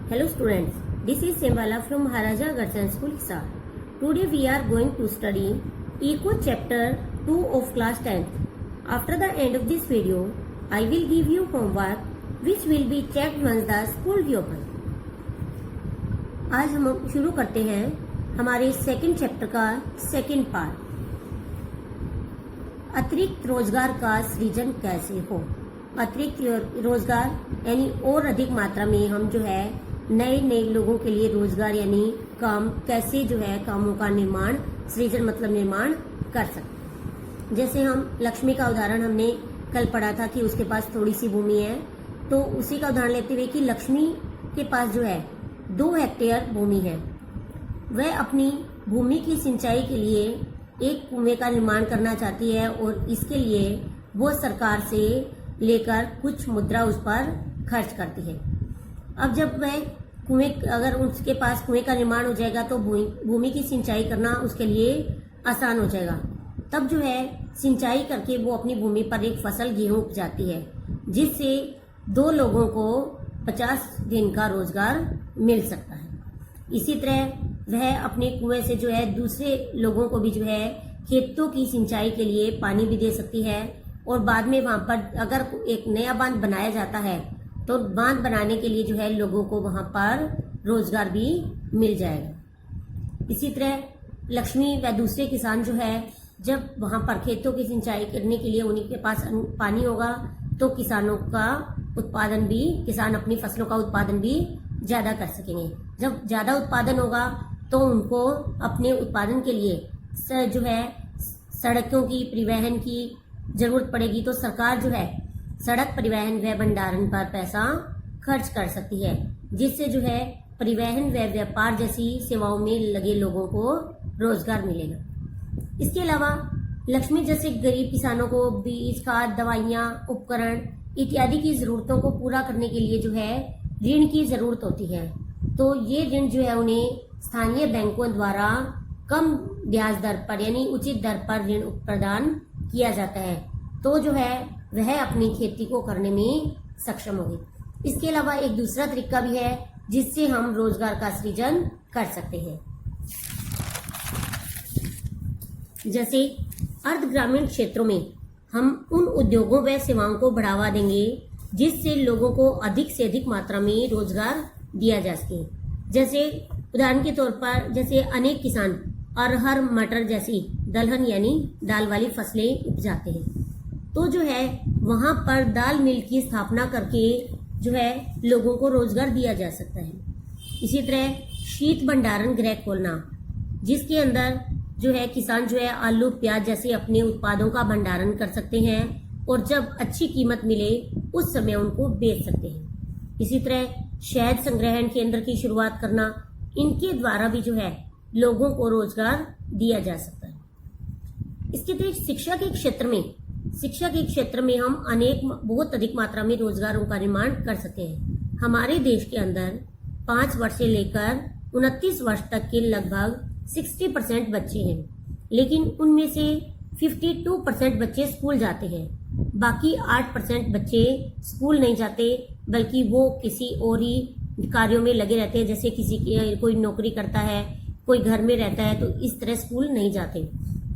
Hello students, this is Sembala from Maharaja Garsan School, Hisar. Today we are going to study Eco chapter 2 of class 10th. After the end of this video, I will give you homework which will be checked once the school reopen. आज हम शुरू करते हैं हमारे second chapter का second part, अतिरिक्त रोजगार का सृजन कैसे हो। अतिरिक्त रोजगार यानी और अधिक मात्रा में हम जो है नए लोगों के लिए रोजगार यानी काम कैसे जो है कामों का निर्माण, सृजन मतलब निर्माण कर सकते। जैसे हम लक्ष्मी का उदाहरण हमने कल पढ़ा था कि उसके पास थोड़ी सी भूमि है, तो उसी का उदाहरण लेते हुए कि लक्ष्मी के पास जो है 2 हेक्टेयर भूमि है। वह अपनी भूमि की सिंचाई के लिए एक कुएं का निर्माण करना चाहती है और इसके लिए वो सरकार से लेकर कुछ मुद्रा उस पर खर्च करती है। अब जब वह अगर उसके पास कुएं का निर्माण हो जाएगा तो भूमि की सिंचाई करना उसके लिए आसान हो जाएगा। तब जो है सिंचाई करके वो अपनी भूमि पर एक फसल गेहूं उपजाती है, जिससे 2 लोगों को 50 दिन का रोजगार मिल सकता है। इसी तरह वह अपने कुएं से जो है दूसरे लोगों को भी जो है खेतों की सिंचाई के लिए पानी भी दे सकती है, और बाद में वहां पर अगर एक नया बांध बनाया जाता है तो बांध बनाने के लिए जो है लोगों को वहां पर रोजगार भी मिल जाएगा। इसी तरह लक्ष्मी व दूसरे किसान जो है जब वहां पर खेतों की सिंचाई करने के लिए उन्हीं के पास पानी होगा तो किसान अपनी फसलों का उत्पादन भी ज्यादा कर सकेंगे। जब ज्यादा उत्पादन होगा तो उनको अपने उत्पादन के लिए जो है सड़कों की परिवहन की जरूरत पड़ेगी, तो सरकार जो है सड़क परिवहन व भंडारण पर पैसा खर्च कर सकती है, जिससे जो है परिवहन व व्यापार जैसी सेवाओं में लगे लोगों को रोजगार मिलेगा। इसके अलावा लक्ष्मी जैसे गरीब किसानों को बीज, खाद, दवाइयां, उपकरण इत्यादि की जरूरतों को पूरा करने के लिए जो है ऋण की जरूरत होती है, तो ये ऋण जो है उन्हें स्थानीय बैंकों द्वारा कम ब्याज दर पर यानी उचित दर पर ऋण प्रदान किया जाता है, तो जो है वह अपनी खेती को करने में सक्षम होगी। इसके अलावा एक दूसरा तरीका भी है जिससे हम रोजगार का सृजन कर सकते हैं। जैसे अर्ध ग्रामीण क्षेत्रों में हम उन उद्योगों व सेवाओं को बढ़ावा देंगे जिससे लोगों को अधिक से अधिक मात्रा में रोजगार दिया जा सके। जैसे उदाहरण के तौर पर जैसे अनेक किसान अरहर, मटर जैसी दलहन यानी दाल वाली फसलें उपजाते हैं, तो जो है वहां पर दाल मिल की स्थापना करके जो है लोगों को रोजगार दिया जा सकता है। इसी तरह शीत भंडारण गृह खोलना, जिसके अंदर जो है किसान जो है आलू, प्याज जैसे अपने उत्पादों का भंडारण कर सकते हैं और जब अच्छी कीमत मिले उस समय उनको बेच सकते हैं। इसी तरह शहद संग्रहण केंद्र की शुरुआत करना, इनके द्वारा भी जो है लोगों को रोजगार दिया जा सकता है। इसके अतिरिक्त शिक्षा के क्षेत्र में हम बहुत अधिक मात्रा में रोजगारों का निर्माण कर सकते हैं। हमारे देश के अंदर 5 वर्ष से लेकर 29 वर्ष तक के लगभग 60% बच्चे हैं, लेकिन उनमें से 52% बच्चे स्कूल जाते हैं। बाकी 8% बच्चे स्कूल नहीं जाते, बल्कि वो किसी और ही कार्यों में लगे रहते हैं, जैसे कोई नौकरी करता है, कोई घर में रहता है, तो इस तरह स्कूल नहीं जाते।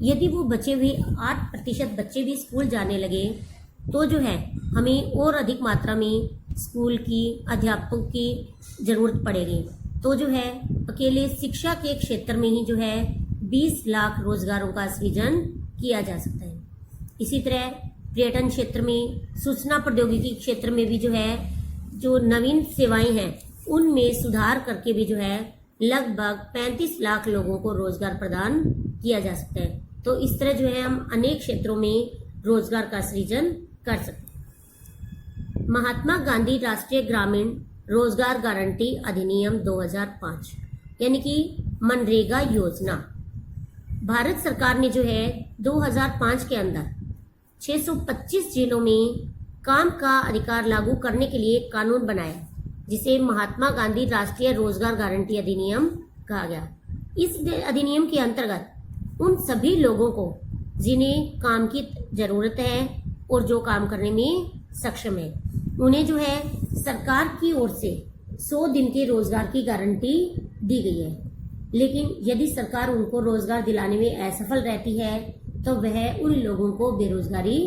यदि वो बचे हुए 8% बच्चे भी स्कूल जाने लगे तो जो है हमें और अधिक मात्रा में स्कूल की अध्यापकों की जरूरत पड़ेगी, तो जो है अकेले शिक्षा के क्षेत्र में ही जो है 20 लाख रोजगारों का सृजन किया जा सकता है। इसी तरह पर्यटन क्षेत्र में, सूचना प्रौद्योगिकी क्षेत्र में भी जो है जो नवीन सेवाएं हैं उनमें सुधार करके भी जो है लगभग 35 लाख लोगों को रोजगार प्रदान किया जा सकता है। तो इस तरह जो है हम अनेक क्षेत्रों में रोजगार का सृजन कर सकते हैं। महात्मा गांधी राष्ट्रीय ग्रामीण रोजगार गारंटी अधिनियम 2005 यानी कि मनरेगा योजना, भारत सरकार ने जो है 2005 के अंदर 625 जिलों में काम का अधिकार लागू करने के लिए कानून बनाया, जिसे महात्मा गांधी राष्ट्रीय रोजगार गारंटी अधिनियम कहा गया। इस अधिनियम के अंतर्गत उन सभी लोगों को जिन्हें काम की जरूरत है और जो काम करने में सक्षम है, उन्हें जो है सरकार की ओर से 100 दिन के रोजगार की गारंटी दी गई है, लेकिन यदि सरकार उनको रोजगार दिलाने में असफल रहती है तो वह उन लोगों को बेरोजगारी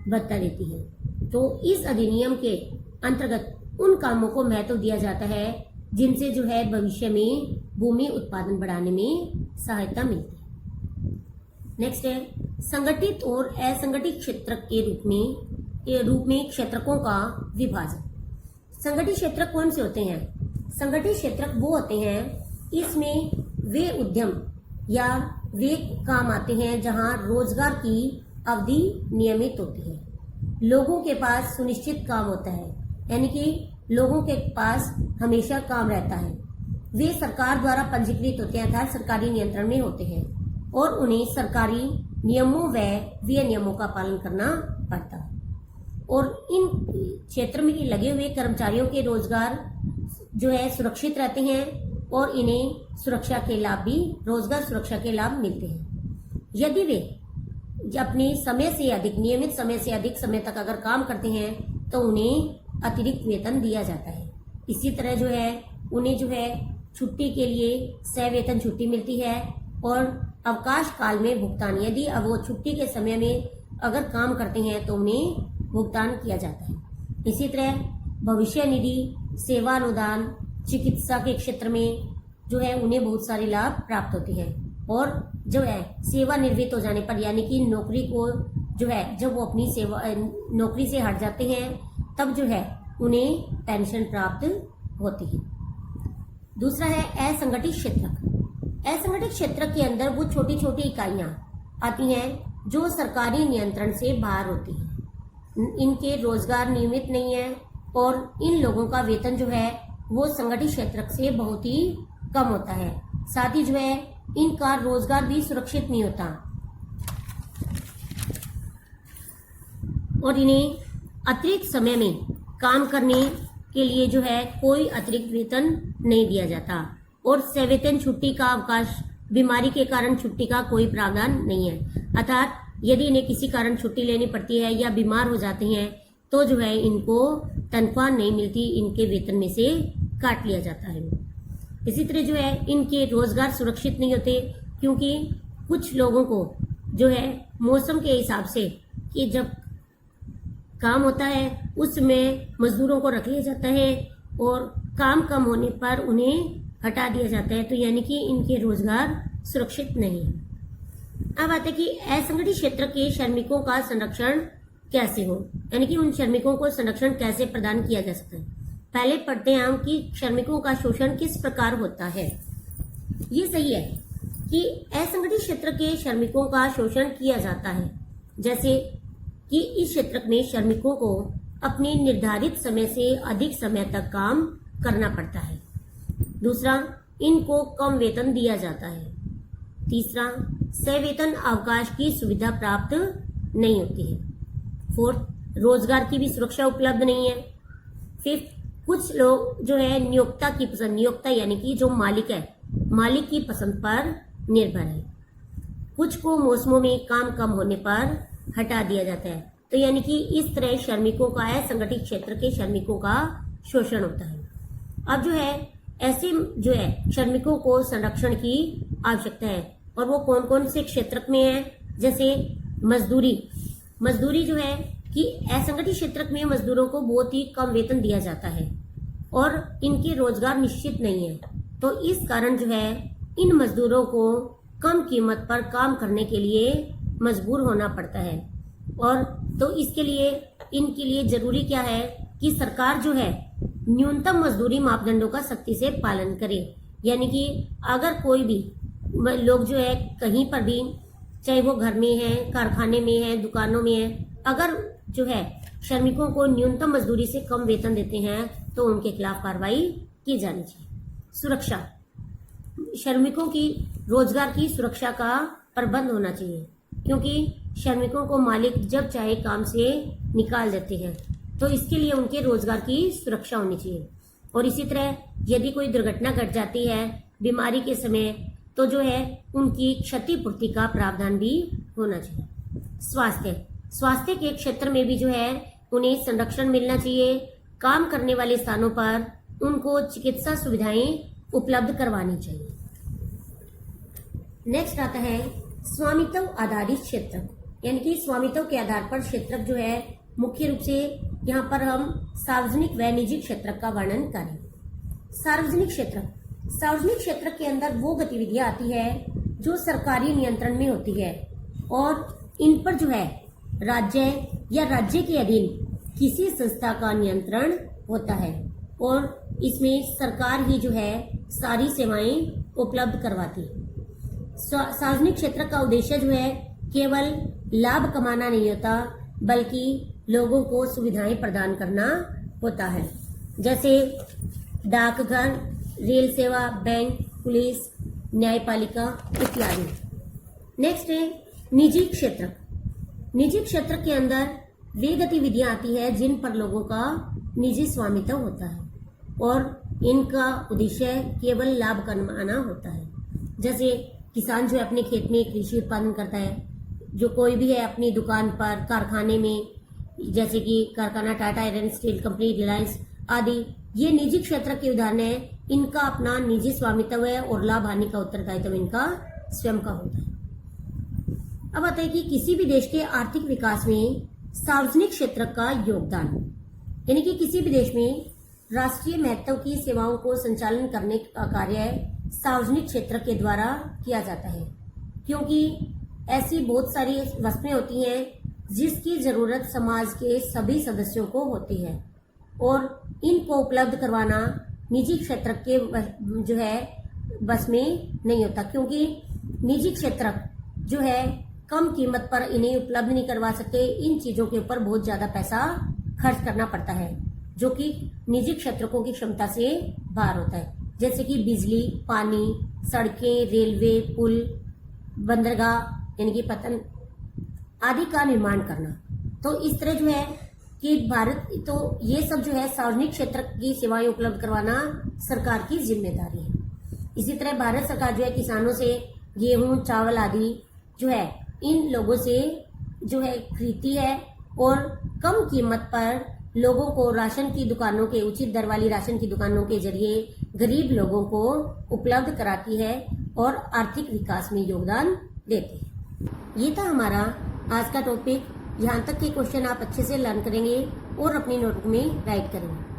भत्ता देती है। तो इस अधिनियम के अंतर्गत उन कामों को महत्व दिया जाता है जिनसे जो है भविष्य में भूमि उत्पादन बढ़ाने में सहायता मिलती है। नेक्स्ट है संगठित और असंगठित क्षेत्र के रूप में क्षेत्रकों का विभाजन। संगठित क्षेत्र कौन से होते हैं? संगठित क्षेत्र वो होते हैं इसमें वे उद्यम या वे काम आते हैं जहां रोजगार की अवधि नियमित होती है, लोगों के पास सुनिश्चित काम होता है, यानी कि लोगों के पास हमेशा काम रहता है। वे सरकार द्वारा पंजीकृत होते हैं अर्थात सरकारी नियंत्रण में होते हैं और उन्हें सरकारी नियमों व विनियमों का पालन करना पड़ता है। और इन क्षेत्र में लगे हुए कर्मचारियों के रोजगार जो है सुरक्षित रहते हैं और इन्हें सुरक्षा के लाभ भी रोजगार सुरक्षा के लाभ मिलते हैं। यदि वे अपने समय से अधिक नियमित समय से अधिक समय तक अगर काम करते हैं तो उन्हें अतिरिक्त वेतन दिया जाता है। इसी तरह जो है उन्हें जो है छुट्टी के लिए सवेतन छुट्टी मिलती है और अवकाश काल में भुगतान, यदि अब वो छुट्टी के समय में अगर काम करते हैं तो उन्हें भुगतान किया जाता है। इसी तरह भविष्य निधि, सेवा अनुदान, चिकित्सा के क्षेत्र में जो है उन्हें बहुत सारे लाभ प्राप्त होते हैं। और जो है सेवानिवृत्त हो जाने पर, यानी कि नौकरी को जो है जब वो अपनी सेवा नौकरी से हट जाते हैं तब जो है उन्हें पेंशन प्राप्त होती है। दूसरा है असंगठित क्षेत्र। असंगठित क्षेत्र के अंदर वो छोटी छोटी इकाइयां आती हैं जो सरकारी नियंत्रण से बाहर होती हैं। इनके रोजगार नियमित नहीं है और इन लोगों का वेतन जो है वो संगठित क्षेत्र से बहुत ही कम होता है। साथ ही जो है इनका रोजगार भी सुरक्षित नहीं होता और इन्हें अतिरिक्त समय में काम करने के लिए जो है कोई अतिरिक्त वेतन नहीं दिया जाता और सवेतन छुट्टी का अवकाश, बीमारी के कारण छुट्टी का कोई प्रावधान नहीं है। अर्थात यदि इन्हें किसी कारण छुट्टी लेनी पड़ती है या बीमार हो जाते हैं तो जो है इनको तनख्वाह नहीं मिलती, इनके वेतन में से काट लिया जाता है। इसी तरह जो है इनके रोजगार सुरक्षित नहीं होते क्योंकि कुछ लोगों को जो है मौसम के हिसाब से कि जब काम होता है उसमें मजदूरों को रख लिया जाता है और काम कम होने पर उन्हें हटा दिया जाता है, तो यानी कि इनके रोजगार सुरक्षित नहीं है। अब आता है कि असंगठित क्षेत्र के श्रमिकों का संरक्षण कैसे हो, यानी कि उन श्रमिकों को संरक्षण कैसे प्रदान किया जा सकता है। पहले पढ़ते हैं हम कि श्रमिकों का शोषण किस प्रकार होता है। ये सही है कि असंगठित क्षेत्र के श्रमिकों का शोषण किया जाता है, जैसे कि इस क्षेत्र में श्रमिकों को अपने निर्धारित समय से अधिक समय तक काम करना पड़ता है। दूसरा, इनको कम वेतन दिया जाता है। तीसरा, सवेतन अवकाश की सुविधा प्राप्त नहीं होती है। फोर्थ, रोजगार की भी सुरक्षा उपलब्ध नहीं है। फिफ्थ, कुछ लोग जो है नियोक्ता की पसंद, नियोक्ता यानी कि जो मालिक है, मालिक की पसंद पर निर्भर है। कुछ को मौसमों में काम कम होने पर हटा दिया जाता है, तो यानी कि इस तरह श्रमिकों का असंगठित क्षेत्र के श्रमिकों का शोषण होता है। अब जो है ऐसे जो है श्रमिकों को संरक्षण की आवश्यकता है और वो कौन कौन से क्षेत्र में है, जैसे मजदूरी जो है कि असंगठित क्षेत्र में मजदूरों को बहुत ही कम वेतन दिया जाता है और इनके रोजगार निश्चित नहीं है, तो इस कारण जो है इन मजदूरों को कम कीमत पर काम करने के लिए मजबूर होना पड़ता है। और तो इसके लिए इनके लिए जरूरी क्या है कि सरकार जो है न्यूनतम मजदूरी मापदंडों का सख्ती से पालन करे, यानी कि अगर कोई भी लोग जो है कहीं पर भी, चाहे वो घर में है, कारखाने में है, दुकानों में है, अगर जो है श्रमिकों को न्यूनतम मजदूरी से कम वेतन देते हैं तो उनके खिलाफ कार्रवाई की जानी चाहिए। सुरक्षा, श्रमिकों की रोजगार की सुरक्षा का प्रबंध होना चाहिए क्योंकि श्रमिकों को मालिक जब चाहे काम से निकाल देते हैं, तो इसके लिए उनके रोजगार की सुरक्षा होनी चाहिए। और इसी तरह यदि कोई दुर्घटना घट जाती है बीमारी के समय, तो जो है उनकी क्षतिपूर्ति का प्रावधान भी होना चाहिए। स्वास्थ्य के क्षेत्र में भी जो है उन्हें संरक्षण मिलना चाहिए। काम करने वाले स्थानों पर उनको चिकित्सा सुविधाएं उपलब्ध करवानी चाहिए। नेक्स्ट आता है स्वामित्व आधारित क्षेत्र, यानी कि स्वामित्व के आधार पर क्षेत्र जो है मुख्य रूप से यहाँ पर हम सार्वजनिक व निजी क्षेत्र का वर्णन करें। सार्वजनिक क्षेत्र के अंदर वो गतिविधियां आती है जो सरकारी नियंत्रण में होती है और इन पर जो है राज्य या राज्य के अधीन किसी संस्था का नियंत्रण होता है और इसमें सरकार ही जो है सारी सेवाएं उपलब्ध करवाती है। सार्वजनिक क्षेत्र का उद्देश्य जो है केवल लाभ कमाना नहीं होता, बल्कि लोगों को सुविधाएं प्रदान करना होता है, जैसे डाकघर, रेल सेवा, बैंक, पुलिस, न्यायपालिका इत्यादि। नेक्स्ट है निजी क्षेत्र। निजी क्षेत्र के अंदर वे गतिविधियां आती है जिन पर लोगों का निजी स्वामित्व होता है और इनका उद्देश्य केवल लाभ कमाना होता है। जैसे किसान जो है अपने खेत में कृषि उत्पादन करता है, जो कोई भी है अपनी दुकान पर, कारखाने में, जैसे कि कारखाना Tata iron steel company, Reliance आदि, ये निजी क्षेत्र के उदाहरण है। इनका अपना निजी स्वामित्व है और लाभ हानि का उत्तरदायित्व इनका स्वयं का होता है। अब आता है कि किसी भी देश के आर्थिक विकास में सार्वजनिक क्षेत्र का योगदान, यानी कि किसी भी देश में राष्ट्रीय महत्व की सेवाओं को संचालन करने का कार्य सार्वजनिक क्षेत्र के द्वारा किया जाता है, क्योंकि ऐसी बहुत सारी वस्तुएं होती हैं जिसकी जरूरत समाज के सभी सदस्यों को होती है और इनको उपलब्ध करवाना निजी क्षेत्र के जो है बस में नहीं होता, क्योंकि निजी क्षेत्र जो है कम कीमत पर इन्हें उपलब्ध नहीं करवा सकते। इन चीजों के ऊपर बहुत ज्यादा पैसा खर्च करना पड़ता है, जो कि निजी क्षेत्रकों की क्षमता से बाहर होता है, जैसे कि बिजली, पानी, सड़कें, रेलवे, पुल, बंदरगाह यानी कि पतन आदि का निर्माण करना। तो इस तरह जो है कि भारत, तो ये सब जो है सार्वजनिक क्षेत्र की सेवाएं उपलब्ध करवाना सरकार की जिम्मेदारी है। इसी तरह भारत सरकार जो है किसानों से गेहूं, चावल आदि जो है इन लोगों से जो है खरीदती है और कम कीमत पर लोगों को राशन की दुकानों के, उचित दर वाली राशन की दुकानों के जरिए गरीब लोगों को उपलब्ध कराती है और आर्थिक विकास में योगदान देती है। ये था हमारा आज का टॉपिक। यहाँ तक के क्वेश्चन आप अच्छे से लर्न करेंगे और अपनी नोटबुक में राइट करेंगे।